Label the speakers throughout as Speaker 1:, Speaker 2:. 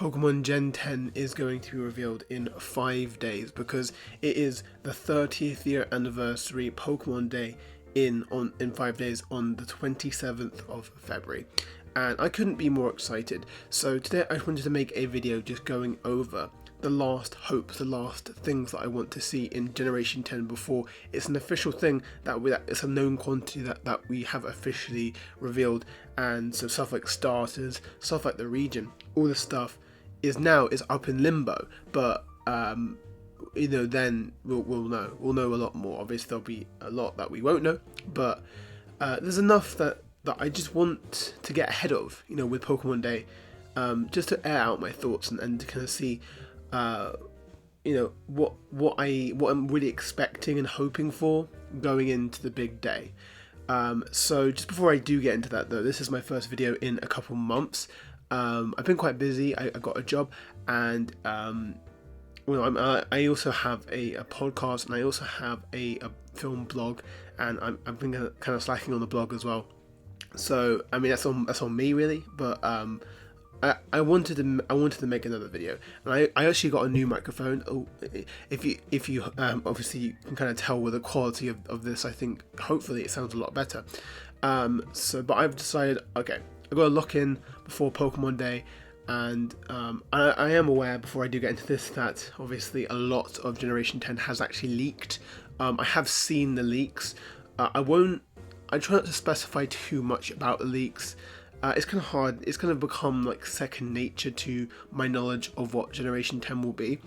Speaker 1: Pokemon Gen 10 is going to be revealed in 5 days because it is the 30th year anniversary Pokemon Day in 5 days on the 27th of February. And I couldn't be more excited. So today I wanted to make a video just going over the last hopes, the last things that I want to see in Generation 10 before it's an official thing, that it's a known quantity that we have officially revealed. And so stuff like starters, stuff like the region, all this stuff is up in limbo, but then we'll know a lot more. Obviously there'll be a lot that we won't know, but there's enough that I just want to get ahead of, with Pokemon Day, just to air out my thoughts and to kind of see what I'm really expecting and hoping for going into the big day. So just before I do get into that though, this is my first video in a couple months. I've been quite busy. I got a job, and I also have a podcast, and I also have a film blog, and I've been kind of slacking on the blog as well. So I mean that's on me really, but I wanted to make another video, and I actually got a new microphone. Oh, if you obviously you can kind of tell with the quality of this, I think hopefully it sounds a lot better. But I've decided, okay, I've got to lock in before Pokemon Day, and I am aware, before I do get into this, that obviously a lot of Generation 10 has actually leaked. I have seen the leaks. I try not to specify too much about the leaks. It's kind of hard. It's kind of become like second nature to my knowledge of what Generation 10 will be,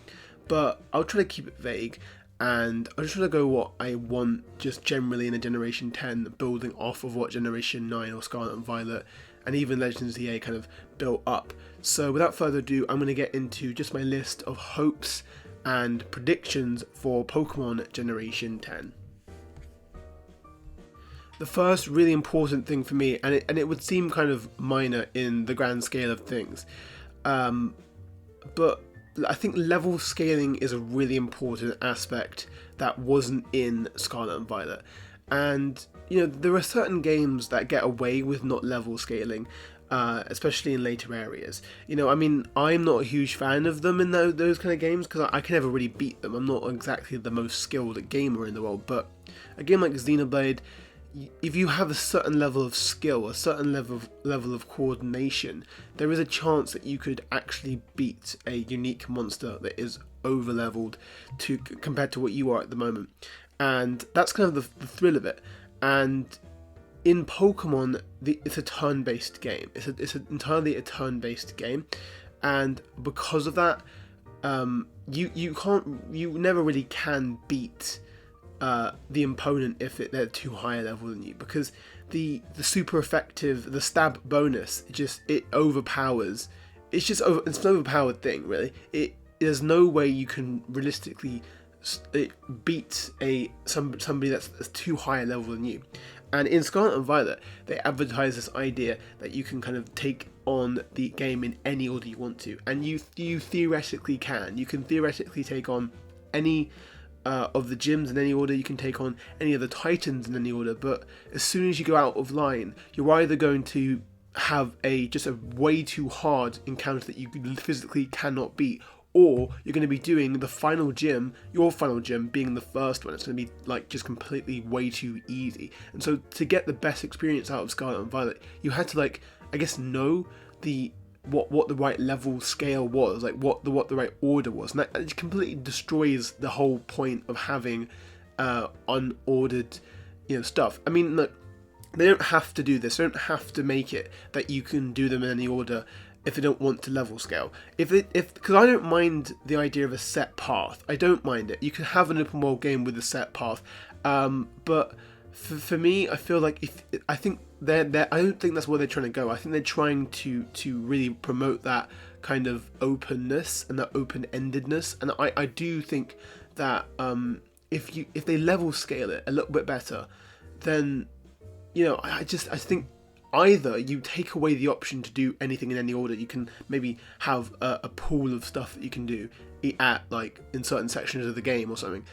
Speaker 1: but I'll try to keep it vague, and I'll just try to go what I want just generally in a Generation 10, building off of what Generation 9 or Scarlet and Violet and even Legends EA kind of built up. So without further ado, I'm going to get into just my list of hopes and predictions for Pokemon Generation 10. The first really important thing for me, and it would seem kind of minor in the grand scale of things, but I think level scaling is a really important aspect that wasn't in Scarlet and Violet. And there are certain games that get away with not level scaling, especially in later areas. I mean, I'm not a huge fan of them in those kind of games because I can never really beat them. I'm not exactly the most skilled gamer in the world, but a game like Xenoblade, if you have a certain level of skill, a certain level of coordination, there is a chance that you could actually beat a unique monster that is over-leveled compared to what you are at the moment. And that's kind of the thrill of it. And in Pokemon, it's a turn-based game. It's entirely a turn-based game, and because of that, you never really can beat the opponent if they're too high a level than you, because the super effective, the stab bonus, it overpowers. It's an overpowered thing, really. There's no way you can realistically beat somebody that's too high a level than you. And in Scarlet and Violet, they advertise this idea that you can kind of take on the game in any order you want to, and you theoretically can. You can theoretically take on any of the gyms in any order, you can take on any of the titans in any order, but as soon as you go out of line, you're either going to have just a way too hard encounter that you physically cannot beat, or you're going to be doing the final gym, your final gym being the first one. It's going to be like just completely way too easy. And so to get the best experience out of Scarlet and Violet, you had to know what the right level scale was, like what the right order was, and that completely destroys the whole point of having unordered stuff. I mean, look, they don't have to do this. They don't have to make it that you can do them in any order if they don't want to level scale. Because I don't mind the idea of a set path. I don't mind it. You can have an open world game with a set path, but for me, I feel like I don't think that's where they're trying to go. I think they're trying to really promote that kind of openness and that open-endedness. And I do think that if they level scale it a little bit better, then I think either you take away the option to do anything in any order. You can maybe have a pool of stuff that you can do at in certain sections of the game or something.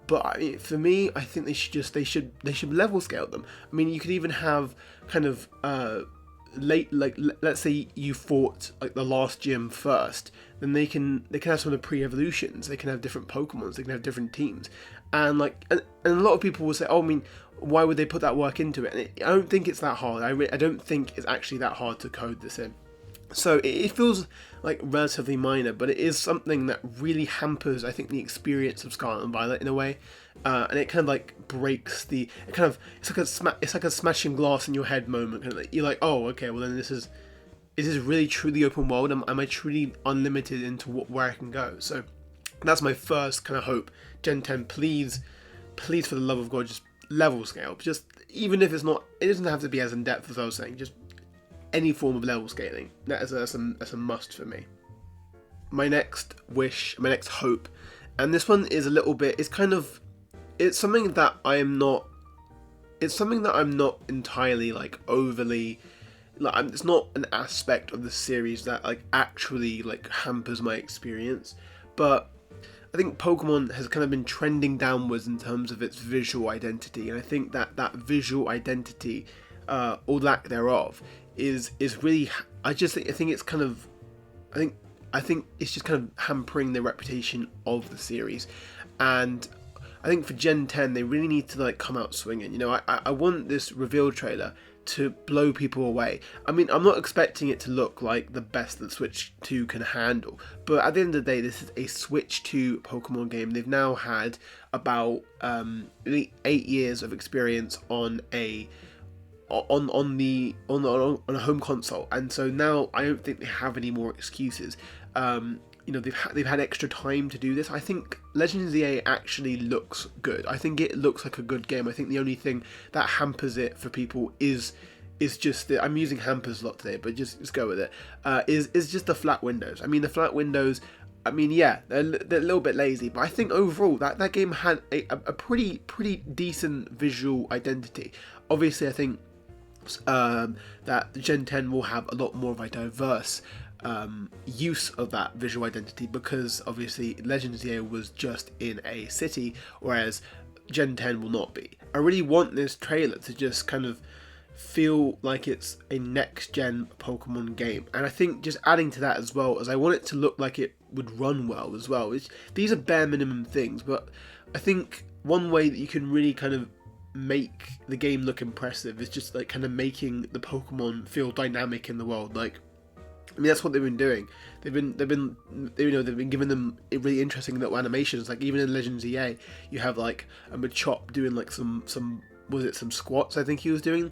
Speaker 1: But for me, I think they should level scale them. I mean, you could even have kind of let's say you fought like the last gym first, then they can have some of the pre-evolutions, they can have different Pokemons, they can have different teams, and a lot of people will say, oh, I mean, why would they put that work into it? And I don't think it's that hard. I don't think it's actually that hard to code this in. So it feels like relatively minor, but it is something that really hampers, I think, the experience of Scarlet and Violet in a way, and it kind of like breaks it's like a smashing glass in your head moment. Kind of like, you're like, oh, okay, well then is this really truly open world? Am I truly unlimited into where I can go? So that's my first kind of hope. Gen 10, please, for the love of God, just level scale. Just even if it's not, it doesn't have to be as in depth as I was saying. Just any form of level scaling. That's a must for me. My next wish, my next hope, and this one is a little bit, it's something that I'm not entirely like overly, like, it's not an aspect of the series that like actually like hampers my experience, but I think Pokemon has kind of been trending downwards in terms of it's visual identity, and I think that visual identity, or lack thereof, is really, I think it's kind of, I think it's just kind of hampering the reputation of the series. And I think for Gen 10 they really need to like come out swinging. You know, I want this reveal trailer to blow people away. I mean, I'm not expecting it to look like the best that Switch 2 can handle, but at the end of the day, this is a Switch 2 Pokemon game. They've now had about 8 years of experience on a home console, and so now I don't think they have any more excuses. You know, they've had extra time to do this. I think Legends ZA actually looks good. I think it looks like a good game. I think the only thing that hampers it for people is just that, I'm using hampers a lot today, but just go with it. Is just the flat windows. I mean, the flat windows, I mean, yeah, they're a little bit lazy, but I think overall that game had a pretty decent visual identity. Obviously, I think that Gen 10 will have a lot more of a diverse use of that visual identity, because obviously Legends ZA was just in a city, whereas Gen 10 will not be. I really want this trailer to just kind of feel like it's a next gen Pokemon game, and I think just adding to that as well, as I want it to look like it would run well as well. These are bare minimum things, but I think one way that you can really kind of make the game look impressive is just like kind of making the Pokemon feel dynamic in the world. Like, I mean, that's what they've been doing. They've been giving them really interesting little animations. Like even in Legends EA, you have like a Machop doing like some squats, I think he was doing.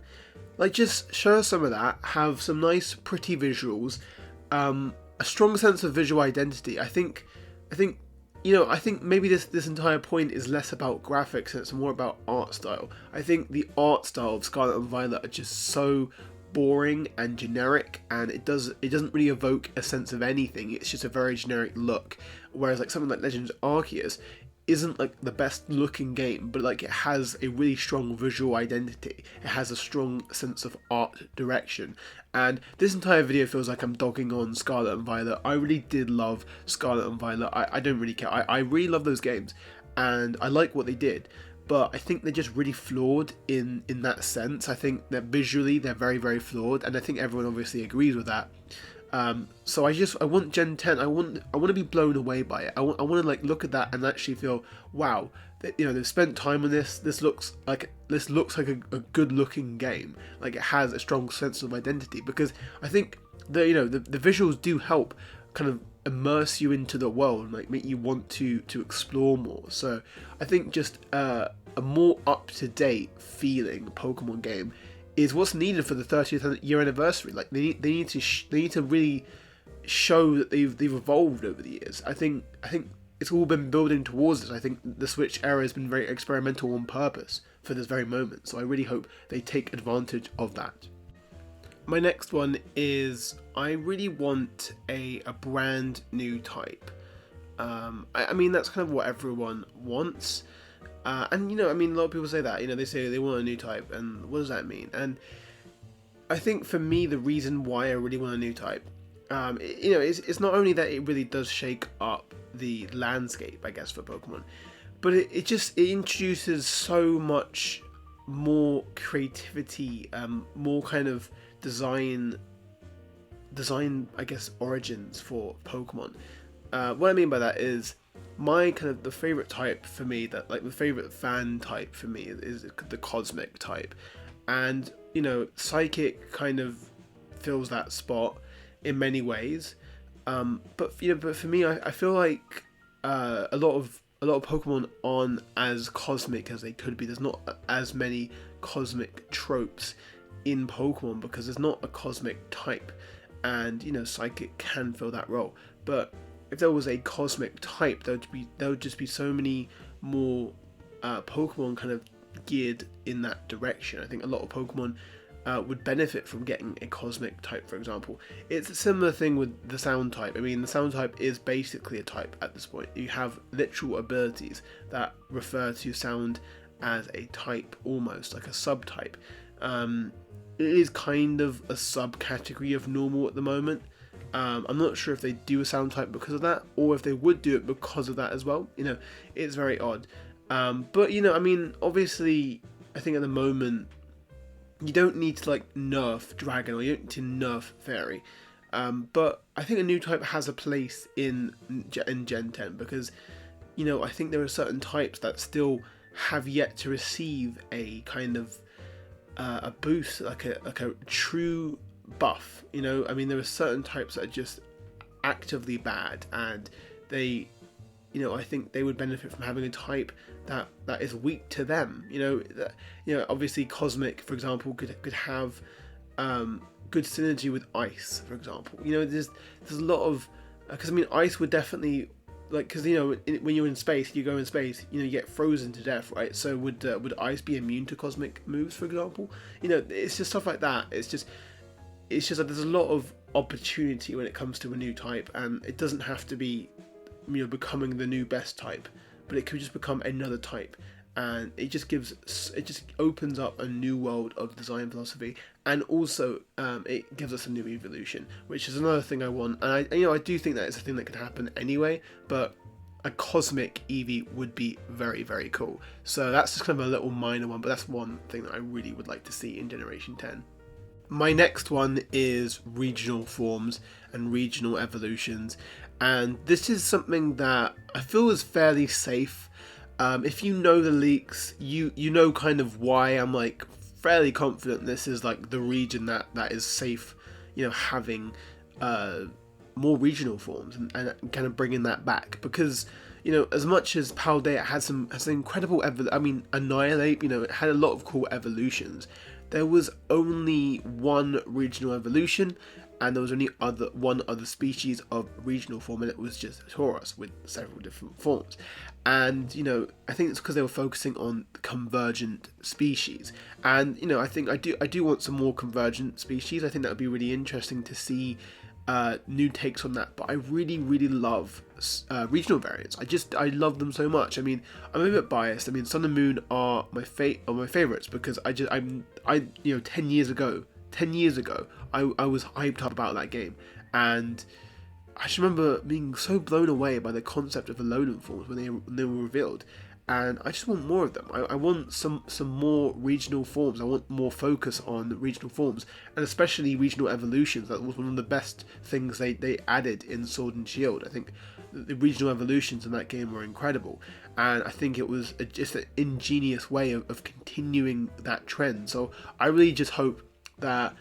Speaker 1: Like, just show us some of that. Have some nice, pretty visuals, a strong sense of visual identity. I think maybe this entire point is less about graphics and it's more about art style. I think the art style of Scarlet and Violet are just so boring and generic, and it doesn't really evoke a sense of anything. It's just a very generic look. Whereas like something like Legends Arceus isn't like the best looking game, but like it has a really strong visual identity. It has a strong sense of art direction. And this entire video feels like I'm dogging on Scarlet and Violet. I really did love Scarlet and Violet. I don't really care. I really love those games, and I like what they did. But I think they're just really flawed in that sense. I think that visually they're very, very flawed, and I think everyone obviously agrees with that. So I want Gen 10. I want to be blown away by it. I want to like look at that and actually feel, wow, they've spent time on this. This looks like a good looking game. Like, it has a strong sense of identity, because I think the visuals do help kind of immerse you into the world and like make you want to explore more. So I think just a more up to date feeling Pokemon game is what's needed for the 30th year anniversary. Like they need to really show that they've evolved over the years. I think it's all been building towards this. I think the Switch era has been very experimental on purpose for this very moment. So I really hope they take advantage of that. My next one is, I really want a brand new type. I mean, that's kind of what everyone wants. And a lot of people say that, they say they want a new type, and what does that mean? And I think for me, the reason why I really want a new type, it's not only that it really does shake up the landscape, I guess, for Pokemon, but it introduces so much more creativity, more kind of design, I guess, origins for Pokemon. What I mean by that is my kind of the favorite type for me, that like the favorite fan type for me is the Cosmic type, and Psychic kind of fills that spot in many ways. But for me, I feel like a lot of Pokemon aren't as cosmic as they could be. There's not as many cosmic tropes in Pokemon because there's not a cosmic type, and Psychic can fill that role. But if there was a cosmic type, there would just be so many more Pokemon kind of geared in that direction. I think a lot of Pokemon would benefit from getting a cosmic type, for example. It's a similar thing with the sound type. I mean, the sound type is basically a type at this point. You have literal abilities that refer to sound as a type, almost like a subtype. It is kind of a subcategory of normal at the moment. I'm not sure if they do a sound type because of that, or if they would do it because of that as well. It's very odd. But I mean, obviously, I think at the moment you don't need to like nerf Dragon, or you don't need to nerf Fairy. But I think a new type has a place in Gen 10 because I think there are certain types that still have yet to receive a kind of a boost, like a true buff. I mean, there are certain types that are just actively bad, and they I think they would benefit from having a type that is weak to them. Obviously Cosmic, for example, could have good synergy with Ice, for example. There's a lot of, because I mean, Ice would definitely, like, because when you're in space, you go in space, you get frozen to death, right? So would Ice be immune to Cosmic moves, for example? It's just stuff like that. It's just that there's a lot of opportunity when it comes to a new type, and it doesn't have to be becoming the new best type, but it could just become another type, and it just opens up a new world of design philosophy, and also it gives us a new evolution, which is another thing I want. And I do think that is a thing that could happen anyway, but a Cosmic Eevee would be very, very cool. So that's just kind of a little minor one, but that's one thing that I really would like to see in Generation 10. My next one is regional forms and regional evolutions, and this is something that I feel is fairly safe. If you know the leaks, you know kind of why I'm like fairly confident this is like the region that is safe, having more regional forms and kind of bringing that back, because as much as Paldea has some incredible Annihilate, it had a lot of cool evolutions. There was only one regional evolution, and there was only one other species of regional form, and it was just Tauros with several different forms. And I think it's because they were focusing on convergent species, and I think I do want some more convergent species. I think that would be really interesting to see new takes on that. But I really, really love regional variants. I love them so much. I mean, I'm a bit biased. I mean, Sun and Moon are my favorites because 10 years ago I was hyped up about that game, and I just remember being so blown away by the concept of the Alolan forms when they were revealed, and I just want more of them. I want some more regional forms. I want more focus on the regional forms, and especially regional evolutions. That was one of the best things they added in Sword and Shield. I think the regional evolutions in that game were incredible, and I think it was just an ingenious way of continuing that trend. So I really just hope that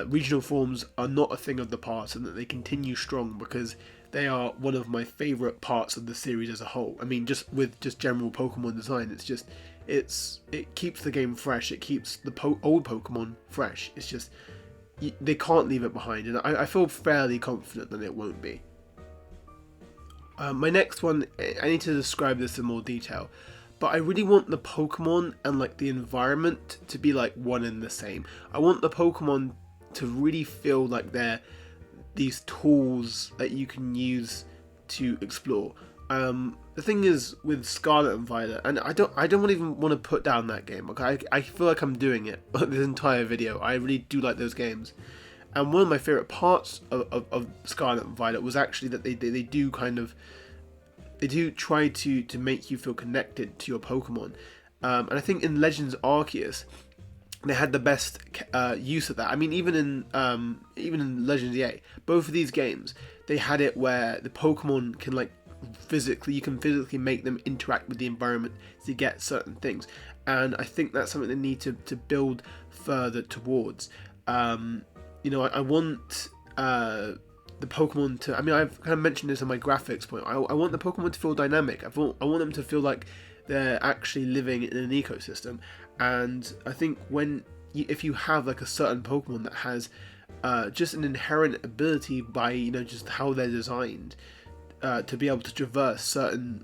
Speaker 1: regional forms are not a thing of the past, and that they continue strong, because they are one of my favourite parts of the series as a whole. I mean, just with general Pokemon design, it keeps the game fresh. It keeps the old Pokemon fresh. It's just they can't leave it behind, and I feel fairly confident that it won't be. My next one, I need to describe this in more detail, but I really want the Pokemon and like the environment to be like one and the same. I want the Pokemon to really feel like they're these tools that you can use to explore. The thing is with Scarlet and Violet, and I don't even want to put down that game. Okay, I feel like I'm doing it this entire video. I really do like those games, and one of my favorite parts of Scarlet and Violet was actually that they do try to make you feel connected to your Pokemon. And I think in Legends Arceus, they had the best use of that. I mean, even in Legends EA, both of these games, they had it where the Pokemon can like you can physically make them interact with the environment to get certain things, and I think that's something they need to build further towards. I want the Pokemon to. I mean, I've kind of mentioned this in my graphics point. I want the Pokemon to feel dynamic. I want them to feel like they're actually living in an ecosystem. And I think if you have like a certain Pokemon that has just an inherent ability by just how they're designed to be able to traverse certain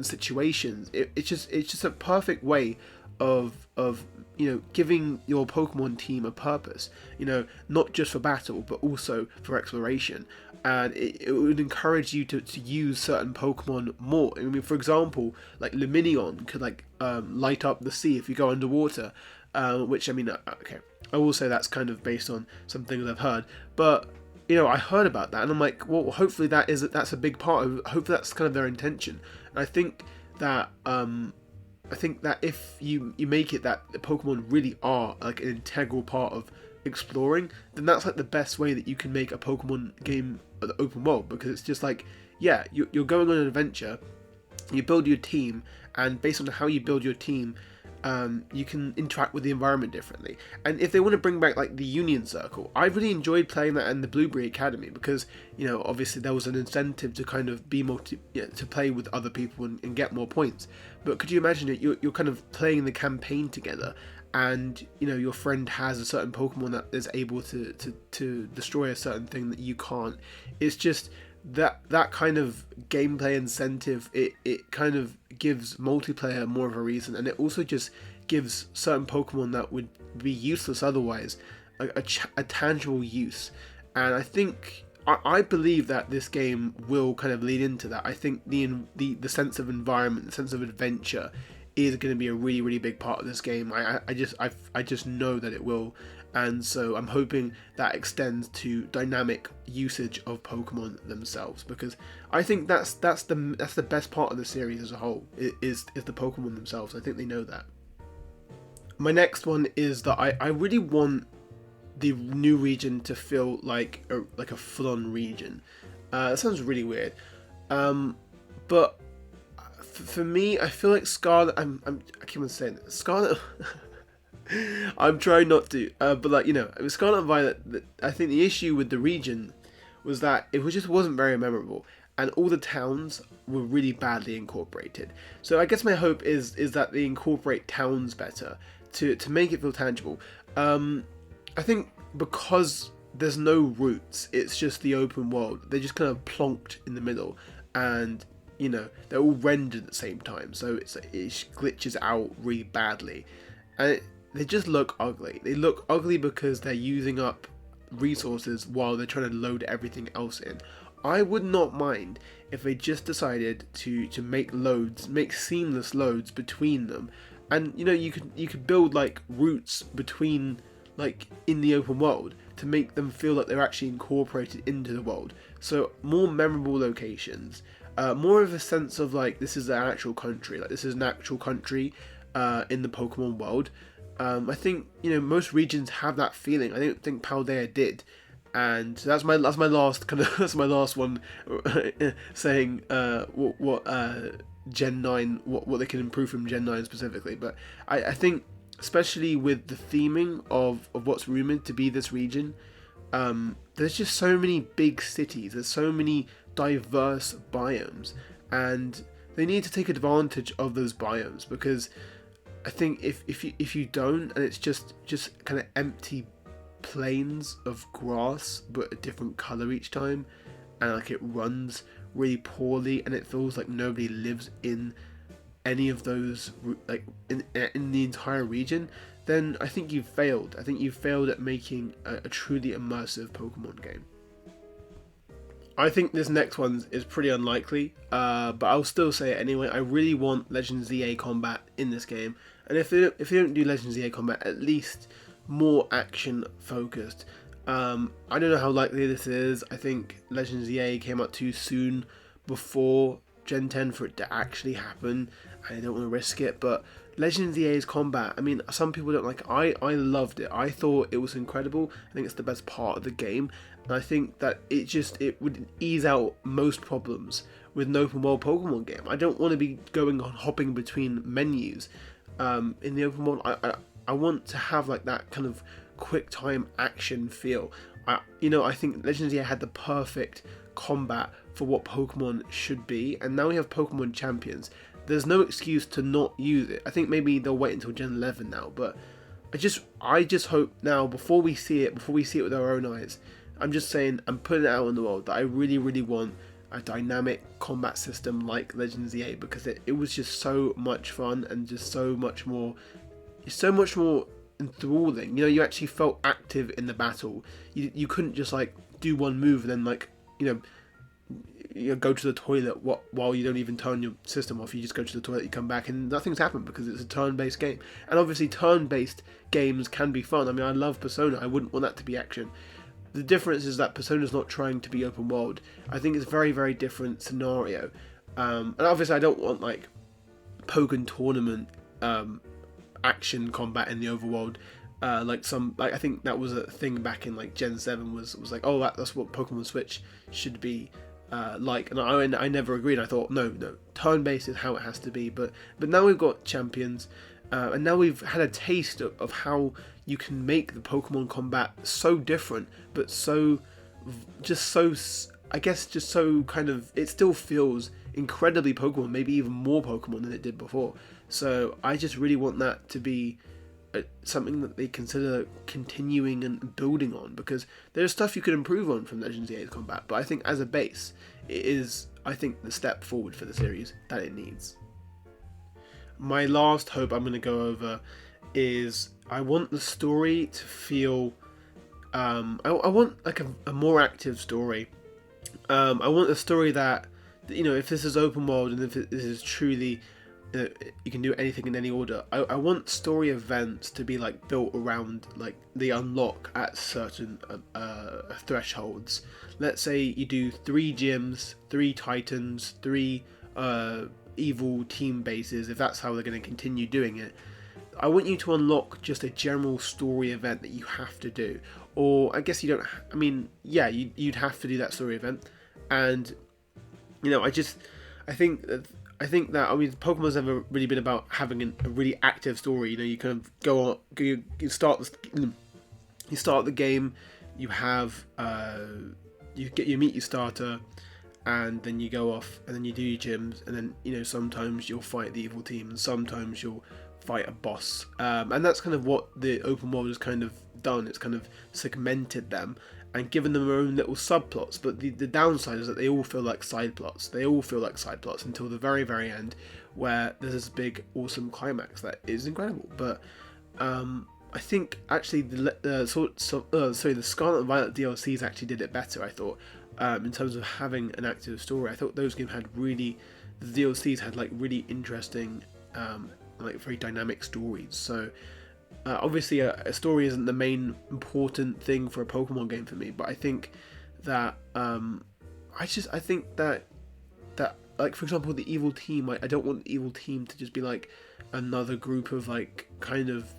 Speaker 1: situations, it's just a perfect way of giving your Pokemon team a purpose, not just for battle but also for exploration. And it would encourage you to use certain Pokemon more. I mean, for example, like Luminion could light up the sea if you go underwater, which, I mean, okay, I will say that's kind of based on some things I've heard, but I heard about that and I'm like, well, hopefully that's a big part of. Hopefully that's kind of their intention. And I think that if you make it that the Pokemon really are like an integral part of exploring, then that's like the best way that you can make a Pokemon game of the open world, because it's just like, yeah, you're going on an adventure, you build your team, and based on how you build your team, you can interact with the environment differently. And if they want to bring back like the Union Circle, I really enjoyed playing that in the Blueberry Academy, because obviously there was an incentive to kind of be to play with other people and get more points. But could you imagine it? You're kind of playing the campaign together, and your friend has a certain Pokemon that is able to destroy a certain thing that you can't. It's just that kind of gameplay incentive. It kind of gives multiplayer more of a reason, and it also just gives certain Pokemon that would be useless otherwise a tangible use. And I believe that this game will kind of lead into that. I think the sense of environment, the sense of adventure, is going to be a really, really big part of this game. I just know that it will, and so I'm hoping that extends to dynamic usage of Pokemon themselves, because I think that's the best part of the series as a whole, is the Pokemon themselves. I think they know that. My next one is that I really want the new region to feel like a full-on region. That sounds really weird, but for me, I feel like Scarlet. I keep on saying that. Scarlet. I'm trying not to, but it was Scarlet and Violet. I think the issue with the region was that it just wasn't very memorable, and all the towns were really badly incorporated. So I guess my hope is that they incorporate towns better to make it feel tangible. I think because there's no routes, it's just the open world. They're just kind of plonked in the middle, and they're all rendered at the same time, so it glitches out really badly, and they just look ugly. They look ugly because they're using up resources while they're trying to load everything else in. I would not mind if they just decided to make seamless loads between them, and you could build like routes between, like, in the open world, to make them feel like they're actually incorporated into the world. So more memorable locations, more of a sense of like this is an actual country, like this is an actual country in the Pokemon world. I think most regions have that feeling. I don't think Paldea did, and so that's my last kind of that's my last one saying what Gen 9, what they can improve from Gen 9 specifically. But I think, especially with the theming of what's rumored to be this region, there's just so many big cities, there's so many diverse biomes, and they need to take advantage of those biomes, because I think if you don't, and it's just kind of empty plains of grass but a different color each time, and like it runs really poorly, and it feels like nobody lives in any of those, like in the entire region, then I think you've failed. I think you've failed at making a truly immersive Pokemon game. I think this next one is pretty unlikely, but I'll still say it anyway. I really want Legends ZA combat in this game, and if they don't do Legends ZA combat, at least more action focused. I don't know how likely this is. I think Legends ZA came out too soon before Gen 10 for it to actually happen. I don't want to risk it, but Legends EA's combat, I mean, some people don't like it. I loved it. I thought it was incredible. I think it's the best part of the game. And I think that it would ease out most problems with an open world Pokemon game. I don't want to be going on hopping between menus. In the open world, I want to have like that kind of quick time action feel. I think Legends EA had the perfect combat for what Pokemon should be, and now we have Pokemon Champions. There's no excuse to not use it. I think maybe they'll wait until Gen 11 now, but I just hope now, before we see it with our own eyes, I'm just saying, I'm putting it out in the world that I really, really want a dynamic combat system like Legends EA, because it was just so much fun and just so much more enthralling. You actually felt active in the battle. You couldn't just like do one move and then like go to the toilet while you don't even turn your system off. You just go to the toilet, you come back, and nothing's happened because it's a turn-based game. And obviously turn-based games can be fun. I mean, I love Persona. I wouldn't want that to be action. The difference is that Persona's not trying to be open world. I think it's a very, very different scenario. And obviously I don't want like Pokemon tournament action combat in the overworld. I think that was a thing back in like Gen 7 was like, oh, that's what Pokemon Switch should be like, and I never agreed. I thought no, turn-based is how it has to be. But now we've got Champions, and now we've had a taste of how you can make the Pokemon combat so different, but so kind of, it still feels incredibly Pokemon, maybe even more Pokemon than it did before. So I just really want that to be something that they consider continuing and building on, because there's stuff you could improve on from Legends EA's combat, but I think as a base, it is, I think, the step forward for the series that it needs. My last hope I'm going to go over is I want the story to feel, I want like a more active story. I want a story that, if this is open world and if this is truly, you can do anything in any order, I want story events to be like built around like the unlock at certain thresholds. Let's say you do 3 gyms, 3 titans, 3 evil team bases, if that's how they're going to continue doing it. I want you to unlock just a general story event that you have to do, or I guess you don't. I mean, yeah, you'd have to do that story event, and I think that Pokemon's never really been about having a really active story. You kind of go on, you start the game, you have you meet your starter, and then you go off and then you do your gyms, and then sometimes you'll fight the evil team and sometimes you'll fight a boss, and that's kind of what the open world has kind of done. It's kind of segmented them and given them their own little subplots, but the downside is that they all feel like side plots. They all feel like side plots until the very, very end, where there's this big, awesome climax that is incredible. But I think actually the Scarlet and Violet DLCs actually did it better, I thought, in terms of having an active story. I thought those games had the DLCs had like really interesting, like very dynamic stories. So obviously a story isn't the main important thing for a Pokemon game for me, but I think that I think that like, for example, the evil team, I don't want the evil team to just be like another group of like kind of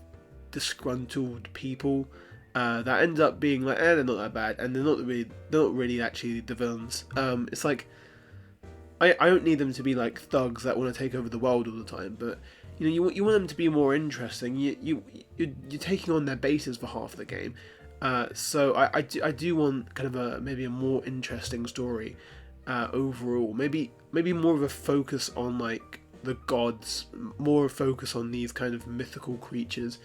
Speaker 1: disgruntled people that end up being like, they're not that bad, and they're not really actually the villains. It's like I don't need them to be like thugs that want to take over the world all the time, but you want them to be more interesting. You're taking on their bases for half of the game, so I do want kind of maybe a more interesting story overall. Maybe more of a focus on like the gods, more focus on these kind of mythical creatures.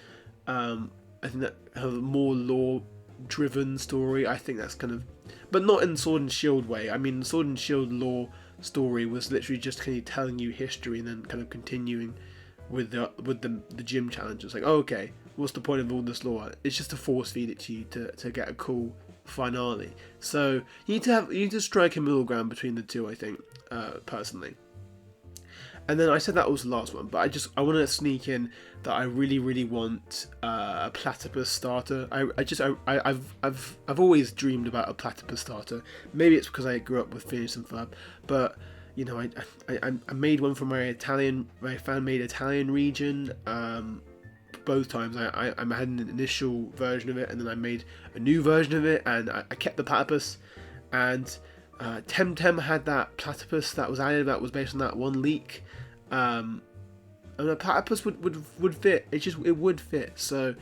Speaker 1: I think that have a more lore-driven story. I think that's kind of, but not in Sword and Shield way. I mean, Sword and Shield lore story was literally just kind of telling you history and then kind of continuing with the gym challenges. Like, oh, okay, what's the point of all this lore? It's just to force feed it to you to get a cool finale. So you need to strike a middle ground between the two, I think, personally. And then I said that was the last one, but I want to sneak in that I really, really want a Platypus starter. I've always dreamed about a Platypus starter. Maybe it's because I grew up with Phineas and Ferb, but you know, I made one for my fan made Italian region. Both times I had an initial version of it, and then I made a new version of it, and I kept the platypus. And Temtem had that platypus that was added that was based on that one leak. And the platypus would fit. It would fit. So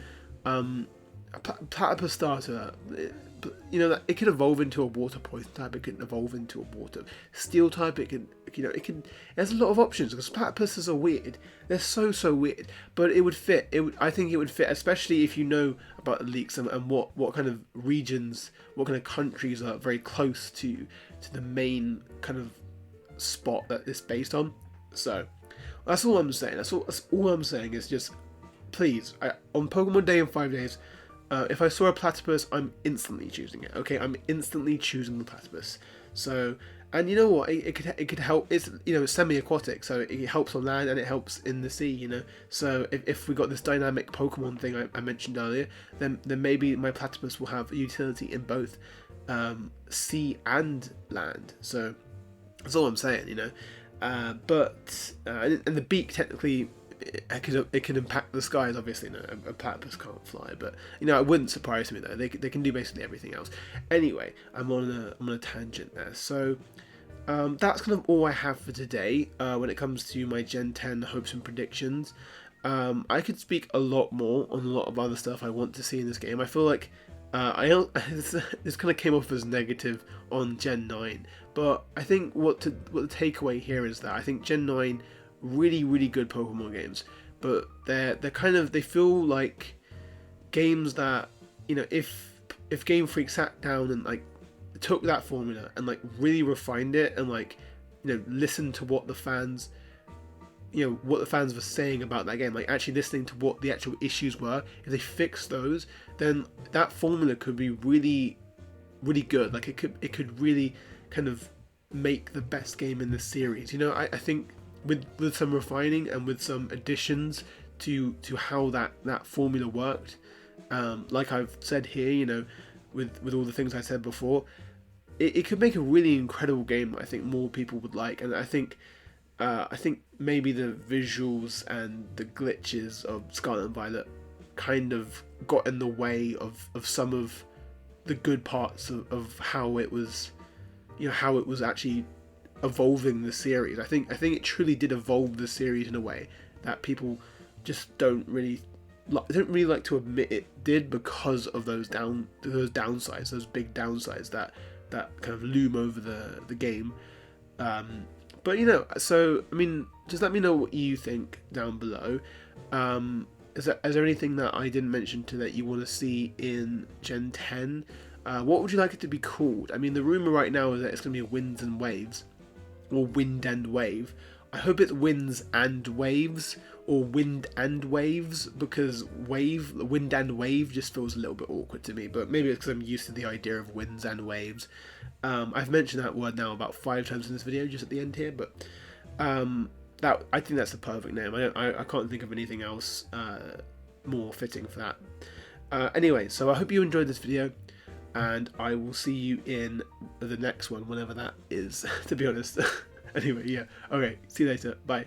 Speaker 1: a platypus starter, you know, that it could evolve into a water poison type. It could evolve into a water steel type. It can, you know, there's a lot of options because platypuses are weird. They're so weird, but it would fit. I think it would fit, especially if you know about the leaks and what kind of regions, what kind of countries are very close to the main kind of spot that it's based on. So that's all I'm saying. That's all I'm saying is just, please, on Pokemon Day in 5 days, if I saw a platypus, I'm instantly choosing it. Okay, I'm instantly choosing the platypus. So, and you know what? It could help. It's, you know, it's semi-aquatic, so it helps on land and it helps in the sea. You know, so if we got this dynamic Pokemon thing I mentioned earlier, then maybe my platypus will have utility in both sea and land. So that's all I'm saying. You know, and the beak technically, it can impact the skies. Obviously, no, a platypus can't fly, but you know, it wouldn't surprise me though. They can do basically everything else. Anyway, I'm on a tangent there. So that's kind of all I have for today when it comes to my Gen 10 hopes and predictions. I could speak a lot more on a lot of other stuff I want to see in this game. I feel like this kind of came off as negative on Gen 9, but I think what the takeaway here is that I think Gen 9 really good Pokemon games, but they feel like games that, you know, if Game Freak sat down and like took that formula and like really refined it and like, you know, listened to what the fans were saying about that game, like actually listening to what the actual issues were, if they fixed those, then that formula could be really good. Like it could really kind of make the best game in the series. You know, I think with some refining and with some additions to how that formula worked, like I've said here, you know, with all the things I said before, it could make a really incredible game that I think more people would like. And I think maybe the visuals and the glitches of Scarlet and Violet kind of got in the way of some of the good parts of how it was, you know, how it was actually evolving the series. I think it truly did evolve the series in a way that people just don't really like to admit it did, because of those downsides, those big downsides that kind of loom over the game. But you know, so I mean, just let me know what you think down below. Is there anything that I didn't mention that you want to see in Gen 10? What would you like it to be called? I mean, the rumor right now is that it's going to be Winds and Waves, or Wind and Wave. I hope it's Winds and Waves, or Wind and Waves, because Wind and Wave just feels a little bit awkward to me, but maybe it's because I'm used to the idea of Winds and Waves. I've mentioned that word now about 5 times in this video, just at the end here, but I think that's the perfect name. I can't think of anything else more fitting for that. Anyway, so I hope you enjoyed this video, and I will see you in the next one, whenever that is, to be honest. Anyway, yeah. Okay, see you later. Bye.